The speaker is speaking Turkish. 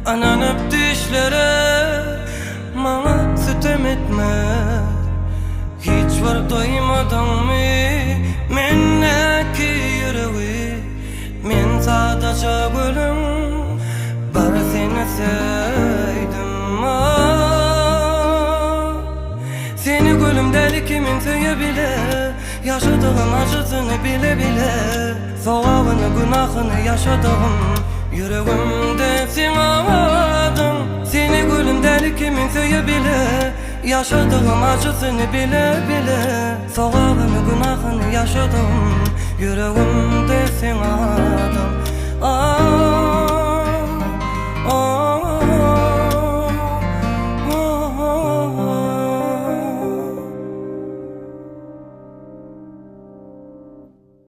Ananıp dişlere bana sitem etme. Hiç var doymadan mı menneki yüreği? Men sadece gülüm bar seni sevdim. Seni gülüm deli kimin söye bile, yaşadığım acısını bile bile, soğağını günahını yaşadım. Yüreğimde sen ağladım. Seni gülüm deli kimin söye bile, yaşadığım acısını bile bile, soğağını günahını yaşadım. Yüreğimde sen ağladım.